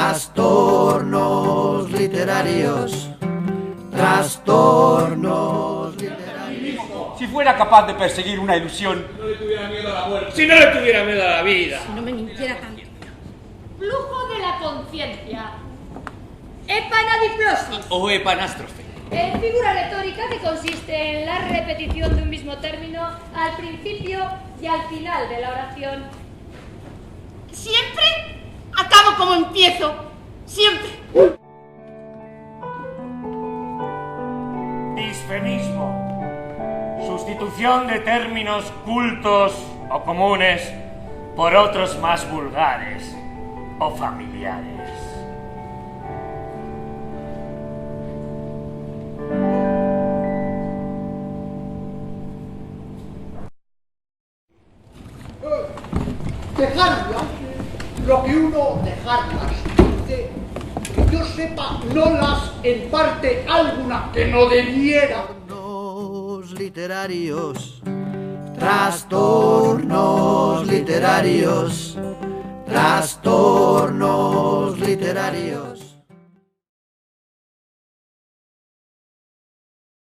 Trastornos literarios. Trastornos literarios. Si fuera capaz de perseguir una ilusión, no le tuviera miedo a la muerte. Si no le tuviera miedo a la vida. Si no me mintiera tanto. Flujo de la conciencia. Epanadiplosis. O epanástrofe. Figura retórica que consiste en la repetición de un mismo término al principio y al final de la oración. Siempre acabo como empiezo. Siempre. Disfemismo. Sustitución de términos cultos o comunes por otros más vulgares o familiares. Dejarlas, lo que uno dejarlas, dice, que yo sepa, no las en parte alguna que no debiera. Trastornos literarios. Trastornos literarios. Trastornos literarios.